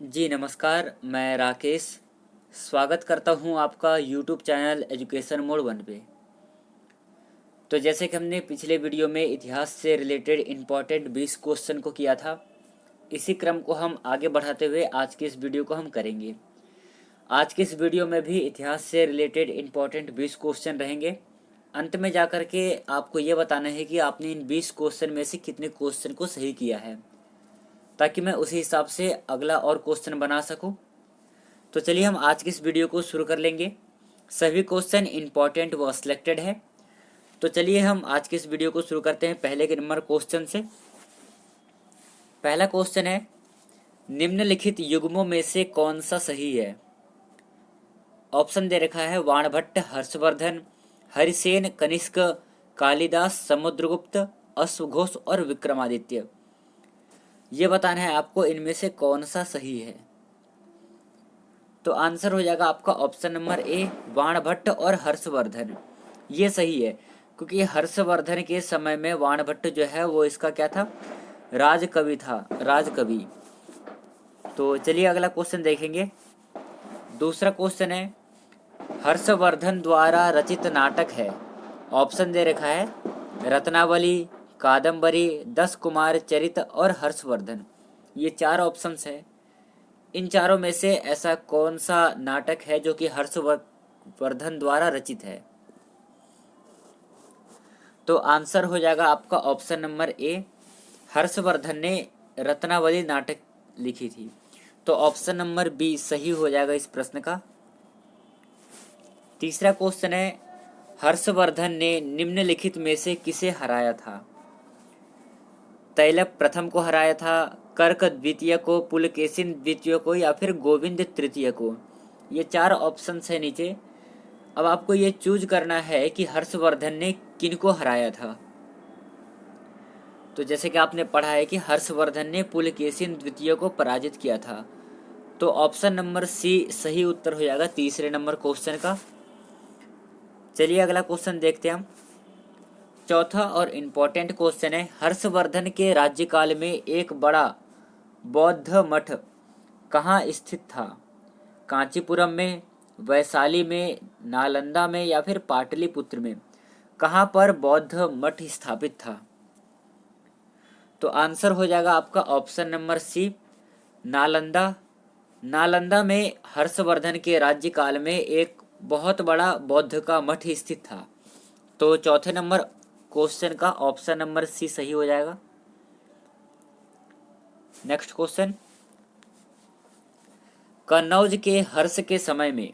जी नमस्कार, मैं राकेश स्वागत करता हूं आपका यूट्यूब चैनल एजुकेशन मोड 1 पे। तो जैसे कि हमने पिछले वीडियो में इतिहास से रिलेटेड इम्पॉर्टेंट 20 क्वेश्चन को किया था, इसी क्रम को हम आगे बढ़ाते हुए आज की इस वीडियो को हम करेंगे। आज की इस वीडियो में भी इतिहास से रिलेटेड इम्पॉर्टेंट 20 क्वेश्चन रहेंगे। अंत में जाकर के आपको ये बताना है कि आपने इन 20 क्वेश्चन में से कितने क्वेश्चन को सही किया है, ताकि मैं उसी हिसाब से अगला और क्वेश्चन बना सकूं। तो चलिए हम आज की इस वीडियो को शुरू कर लेंगे। सभी क्वेश्चन इंपॉर्टेंट व सिलेक्टेड है। तो चलिए हम आज की इस वीडियो को शुरू करते हैं पहले के नंबर क्वेश्चन से। पहला क्वेश्चन है, निम्नलिखित युग्मों में से कौन सा सही है। ऑप्शन दे रखा है वाणभट्ट, हर्षवर्धन, हरिसेन, कनिष्क, कालिदास, समुद्रगुप्त, अश्वघोष और विक्रमादित्य। ये बताना है आपको इनमें से कौन सा सही है। तो आंसर हो जाएगा आपका ऑप्शन नंबर ए, वाणभट्ट और हर्षवर्धन। ये सही है, क्योंकि हर्षवर्धन के समय में वाणभट्ट जो है वो इसका क्या था, राजकवि था, राजकवि। तो चलिए अगला क्वेश्चन देखेंगे। दूसरा क्वेश्चन है, हर्षवर्धन द्वारा रचित नाटक है। ऑप्शन दे रखा है रत्नावली, कादम्बरी, 10 कुमार चरित और हर्षवर्धन। ये 4 ऑप्शंस है। इन चारों में से ऐसा कौन सा नाटक है जो कि हर्षवर्धन द्वारा रचित है। तो आंसर हो जाएगा आपका ऑप्शन नंबर ए, हर्षवर्धन ने रत्नावली नाटक लिखी थी। तो ऑप्शन नंबर बी सही हो जाएगा इस प्रश्न का। तीसरा क्वेश्चन है, हर्षवर्धन ने निम्नलिखित में से किसे हराया था। तैलप प्रथम को हराया था, कर्क द्वितीय को, पुलकेशिन द्वितीय को या फिर गोविंद तृतीय को। ये 4 ऑप्शंस है नीचे। अब आपको ये चूज करना है कि हर्षवर्धन ने किनको हराया था। तो जैसे कि आपने पढ़ा है कि हर्षवर्धन ने पुलकेशिन द्वितीय को पराजित किया था। तो ऑप्शन नंबर सी सही उत्तर हो जाएगा तीसरे नंबर क्वेश्चन का। चलिए अगला क्वेश्चन देखते हैं हम। चौथा और इम्पोर्टेंट क्वेश्चन है, हर्षवर्धन के राज्यकाल में एक बड़ा बौद्ध मठ कहाँ स्थित था। कांचीपुरम में, वैशाली में, नालंदा में या फिर पाटलिपुत्र में। कहाँ पर बौद्ध मठ स्थापित था। तो आंसर हो जाएगा आपका option number C, Nalanda. Nalanda में हर्षवर्धन के राज्यकाल में एक बहुत बड़ा बौद्ध का मठ स्थित था। तो चौथे नंबर क्वेश्चन का ऑप्शन नंबर सी सही हो जाएगा। नेक्स्ट क्वेश्चन, कन्नौज के हर्ष के समय में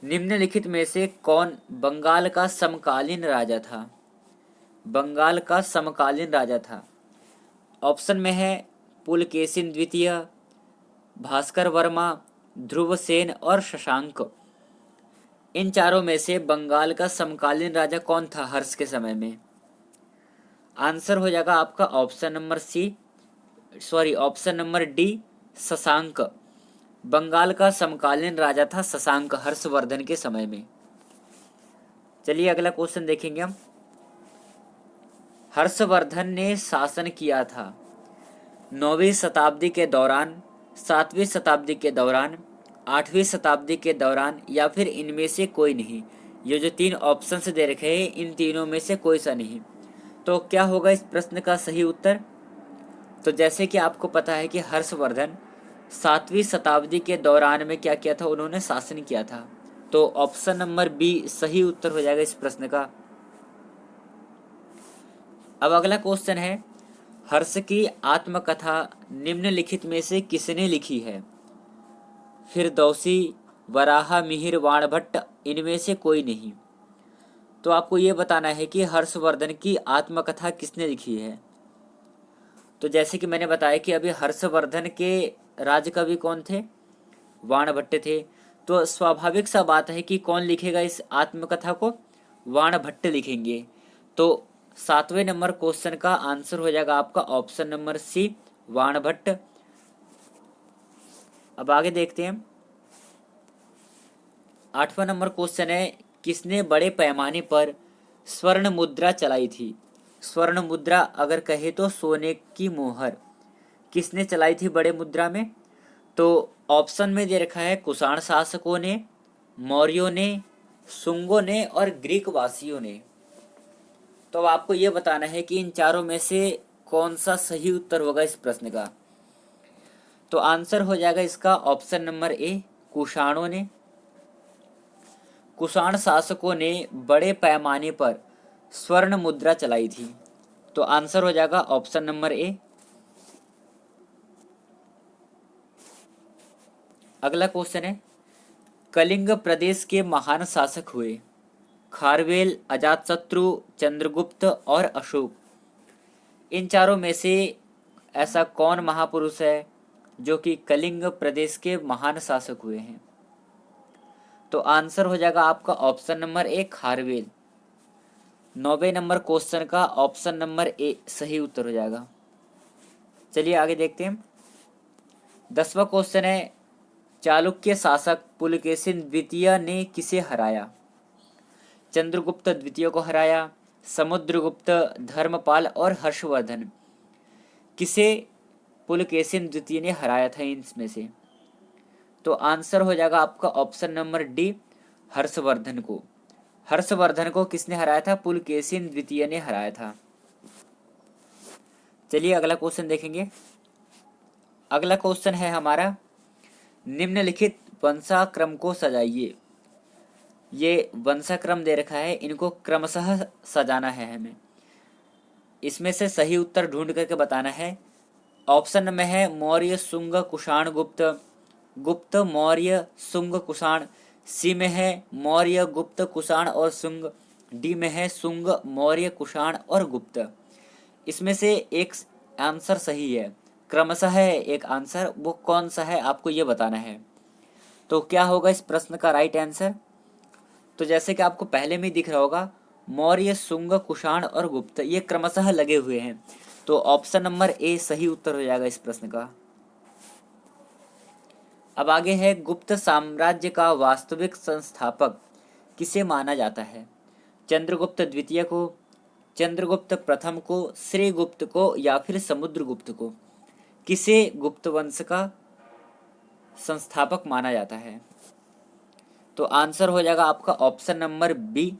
निम्नलिखित में से कौन बंगाल का समकालीन राजा था। बंगाल का समकालीन राजा था। ऑप्शन में है पुलकेशिन द्वितीय, भास्कर वर्मा, ध्रुवसेन और शशांक। इन चारों में से बंगाल का समकालीन राजा कौन था हर्ष के समय में। आंसर हो जाएगा आपका option number D, Shashank. Bengal का समकालीन राजा था शशांक हर्षवर्धन के समय में। चलिए अगला क्वेश्चन देखेंगे हम। हर्षवर्धन ने शासन किया था 9वीं शताब्दी के दौरान, 7वीं शताब्दी के दौरान, 8वीं शताब्दी के दौरान या फिर इनमें से कोई नहीं। ये जो 3 ऑप्शंस दे रखे हैं इन तीनों में से कोई सा नहीं। तो क्या होगा इस प्रश्न का सही उत्तर। तो जैसे कि आपको पता है कि हर्षवर्धन 7वीं शताब्दी के दौरान में क्या किया था, उन्होंने शासन किया था। तो ऑप्शन नंबर बी सही उत्तर हो जाएगा इस प्रश्न का। अब अगला क्वेश्चन है, हर्ष की आत्मकथा निम्नलिखित में से किसने लिखी है। फिरदौसी, वराहा मिहिर, वाणभट्ट, इनमें से कोई नहीं। तो आपको ये बताना है कि हर्षवर्धन की आत्मकथा किसने लिखी है। तो जैसे कि मैंने बताया कि अभी हर्षवर्धन के राजकवि कौन थे, वाणभट्ट थे। तो स्वाभाविक सा बात है कि कौन लिखेगा इस आत्मकथा को, वाणभट्ट लिखेंगे। तो 7वें नंबर क्वेश्चन का आंसर हो जाएगा आपका ऑप्शन नंबर सी, वाणभट्ट। अब आगे देखते हैं। 8वां नंबर क्वेश्चन है, किसने बड़े पैमाने पर स्वर्ण मुद्रा चलाई थी। स्वर्ण मुद्रा अगर कहे तो सोने की मोहर किसने चलाई थी बड़े मुद्रा में। तो ऑप्शन में दे रखा है कुषाण शासकों ने, मौर्यों ने, शुंगों ने और ग्रीक वासियों ने। तो अब आपको यह बताना है कि इन चारों में से कौन सा सही उत्तर होगा इस प्रश्न का। तो आंसर हो जाएगा इसका ऑप्शन नंबर ए, कुषाणों ने। कुषाण शासकों ने बड़े पैमाने पर स्वर्ण मुद्रा चलाई थी। तो आंसर हो जाएगा ऑप्शन नंबर ए। अगला क्वेश्चन है, कलिंग प्रदेश के महान शासक हुए खारवेल, अजातशत्रु, चंद्रगुप्त और अशोक। इन चारों में से ऐसा कौन महापुरुष है जो कि कलिंग प्रदेश के महान शासक हुए हैं? तो आंसर हो जाएगा आपका ऑप्शन नंबर ए, खारवेल। 9वें नंबर क्वेश्चन का ऑप्शन नंबर ए सही उत्तर हो जाएगा। चलिए आगे देखते हैं। 10वां क्वेश्चन है, चालुक्य शासक पुलकेशिन द्वितीय ने किसे हराया? चंद्रगुप्त द्वितीय को हराया, समुद्रगुप्त, धर्मपाल और हर्षवर्धन। किसे पुलकेशिन द्वितीय ने हराया था इनमें से? तो आंसर हो जाएगा आपका ऑप्शन नंबर डी, हर्षवर्धन को। हर्षवर्धन को किसने हराया था? पुलकेशिन द्वितीय ने हराया था। चलिए अगला क्वेश्चन देखेंगे। अगला क्वेश्चन है हमारा, निम्नलिखित वंशाक्रम को सजाइए। ये वंशाक्रम दे रखा है, इनको क्रमशः सजाना है हमें। इसमें से सही उत्तर ढूंढ करके बताना है। ऑप्शन में है मौर्य, शुंग, कुषाण, गुप्त। गुप्त, मौर्य, शुंग, कुषाण। सी में है मौर्य, गुप्त, कुषाण और शुंग। डी में है शुंग, मौर्य, कुषाण और गुप्त। इसमें से एक आंसर सही है, क्रमशः है एक आंसर, वो कौन सा है आपको ये बताना है। तो क्या होगा इस प्रश्न का राइट आंसर? तो जैसे कि आपको पहले में दिख रहा होगा, मौर्य, शुंग, कुषाण और गुप्त ये क्रमशः लगे हुए हैं। तो ऑप्शन नंबर ए सही उत्तर हो जाएगा इस प्रश्न का। अब आगे है, गुप्त साम्राज्य का वास्तविक संस्थापक किसे माना जाता है? चंद्रगुप्त द्वितीय को, चंद्रगुप्त प्रथम को, श्रीगुप्त को या फिर समुद्रगुप्त को? किसे गुप्त वंश का संस्थापक माना जाता है? तो आंसर हो जाएगा आपका ऑप्शन नंबर बी,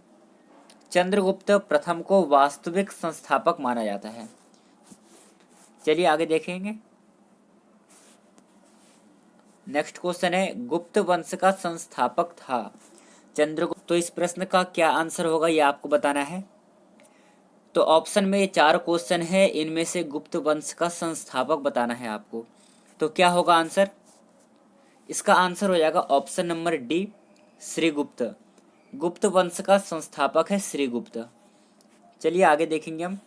चंद्रगुप्त प्रथम को वास्तविक संस्थापक माना जाता है। चलिए आगे देखेंगे। नेक्स्ट क्वेश्चन है, गुप्त वंश का संस्थापक था चंद्रगुप्त। तो इस प्रश्न का क्या आंसर होगा ये आपको बताना है। तो ऑप्शन में ये 4 क्वेश्चन है, इनमें से गुप्त वंश का संस्थापक बताना है आपको। तो क्या होगा आंसर? इसका आंसर हो जाएगा ऑप्शन नंबर डी, श्रीगुप्त। गुप्त वंश का संस्थापक है श्रीगुप्त। चलिए आगे देखेंगे हम।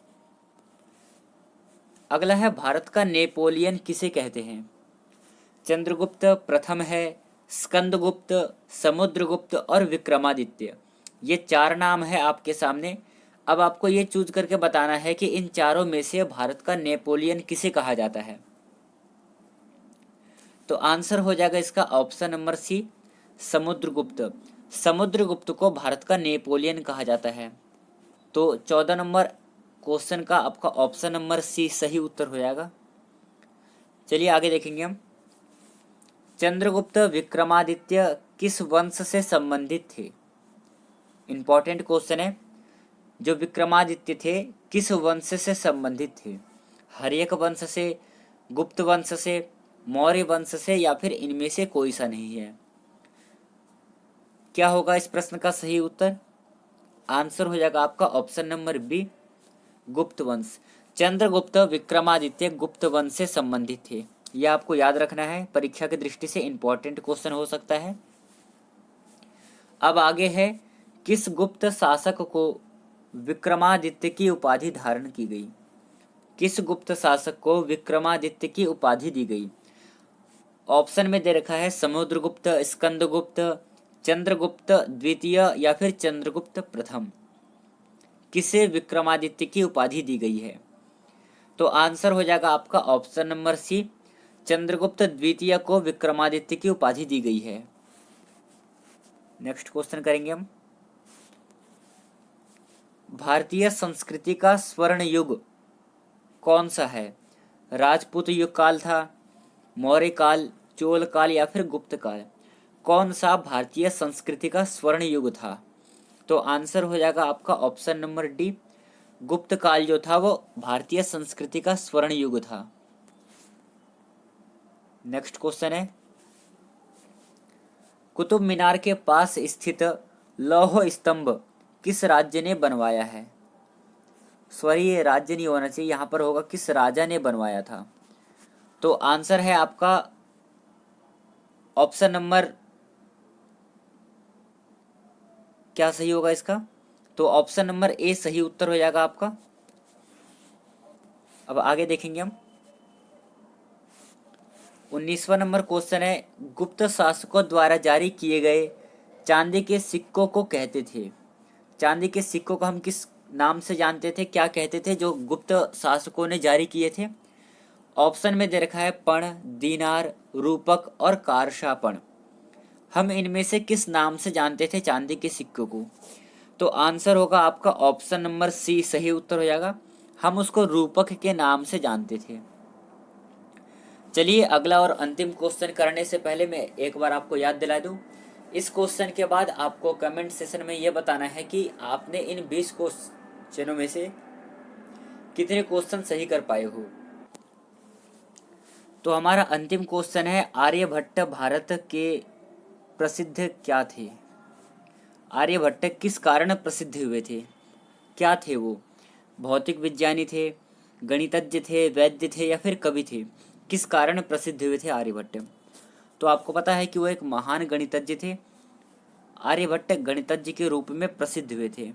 अगला है, भारत का नेपोलियन किसे कहते हैं? चंद्रगुप्त प्रथम है, स्कंदगुप्त, समुद्रगुप्त और विक्रमादित्य। ये 4 नाम है आपके सामने। अब आपको ये चूज करके बताना है कि इन चारों में से भारत का नेपोलियन किसे कहा जाता है। तो आंसर हो जाएगा इसका option number C, Samudragupta. Samudragupta को भारत का नेपोलियन कहा जाता है। तो 14 नंबर क्वेश्चन का आपका ऑप्शन नंबर सी सही उत्तर हो जाएगा। चलिए आगे देखेंगे हम। चंद्रगुप्त विक्रमादित्य किस वंश से संबंधित थे? इंपॉर्टेंट क्वेश्चन है। जो विक्रमादित्य थे किस वंश से संबंधित थे? हर्यक वंश से, गुप्त वंश से, मौर्य वंश से या फिर इनमें से कोई सा नहीं है? क्या होगा इस प्रश्न का सही उत्तर? आंसर हो जाएगा आपका ऑप्शन नंबर बी, गुप्त वंश। चंद्रगुप्त विक्रमादित्य गुप्त वंश से संबंधित थे। यह आपको याद रखना है, परीक्षा की दृष्टि से इंपॉर्टेंट क्वेश्चन हो सकता है। अब आगे है, किस गुप्त शासक को विक्रमादित्य की उपाधि धारण की गई? किस गुप्त शासक को विक्रमादित्य की उपाधि दी गई? ऑप्शन में दे रखा है समुद्रगुप्त, स्कंदगुप्त, चंद्रगुप्त द्वितीय या फिर चंद्रगुप्त प्रथम। किसे विक्रमादित्य की उपाधि दी गई है? तो आंसर हो जाएगा आपका ऑप्शन नंबर सी, चंद्रगुप्त द्वितीय को विक्रमादित्य की उपाधि दी गई है। नेक्स्ट क्वेश्चन करेंगे हम। भारतीय संस्कृति का स्वर्ण युग कौन सा है? राजपूत युग काल था, मौर्य काल, चोल काल या फिर गुप्त काल, कौन सा भारतीय संस्कृति का स्वर्ण युग था? तो आंसर हो जाएगा आपका ऑप्शन नंबर डी, गुप्त काल जो था वो भारतीय संस्कृति का स्वर्ण युग था। नेक्स्ट क्वेश्चन है, कुतुब मीनार के पास स्थित लौह स्तंभ किस राज्य ने बनवाया है? सॉरी, ये राज्य नहीं होना चाहिए, यहाँ पर होगा किस राजा ने बनवाया था। तो आंसर है आपका ऑप्शन नंबर, क्या सही होगा इसका? तो ऑप्शन नंबर ए सही उत्तर हो जाएगा आपका। अब आगे देखेंगे हम। 19वां नंबर क्वेश्चन है, गुप्त शासकों द्वारा जारी किए गए चांदी के सिक्कों को कहते थे। चांदी के सिक्कों को हम किस नाम से जानते थे, क्या कहते थे, जो गुप्त शासकों ने जारी किए थे? ऑप्शन में दे रखा है पण, दीनार, रूपक और कारशापण। हम इनमें से किस नाम से जानते थे चांदी के सिक्कों को? तो आंसर होगा आपका ऑप्शन नंबर सी सही उत्तर हो जाएगा। हम उसको रूपक के नाम से जानते थे। चलिए अगला और अंतिम क्वेश्चन करने से पहले मैं एक बार आपको याद दिला दूं, इस क्वेश्चन के बाद आपको कमेंट सेशन में यह बताना है कि आपने इन 20 क्वेश्चनों में से कितने क्वेश्चन सही कर पाए हो। तो हमारा अंतिम क्वेश्चन है, आर्यभट्ट भारत के प्रसिद्ध क्या थे? आर्यभट्ट किस कारण प्रसिद्ध हुए थे, क्या थे वो? भौतिक विज्ञानी थे, गणितज्ञ थे, वैद्य थे या फिर कवि थे? किस कारण प्रसिद्ध हुए थे आर्यभट्ट? तो आपको पता है कि वो एक महान गणितज्ञ थे। आर्यभट्ट गणितज्ञ के रूप में प्रसिद्ध हुए थे।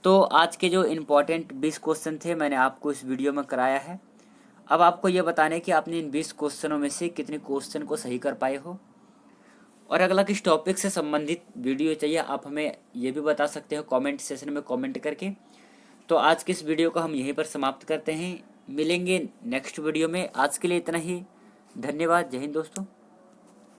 तो आज के जो इम्पोर्टेंट 20 क्वेश्चन थे मैंने आपको इस वीडियो में कराया है। अब आपको ये बताना है कि आपने इन 20 क्वेश्चनों में से कितने क्वेश्चन को सही कर पाए हो। और अगला किस टॉपिक से संबंधित वीडियो चाहिए आप हमें ये भी बता सकते हो कमेंट सेशन में कमेंट करके। तो आज की इस वीडियो को हम यहीं पर समाप्त करते हैं, मिलेंगे नेक्स्ट वीडियो में। आज के लिए इतना ही, धन्यवाद, जय हिंद दोस्तों।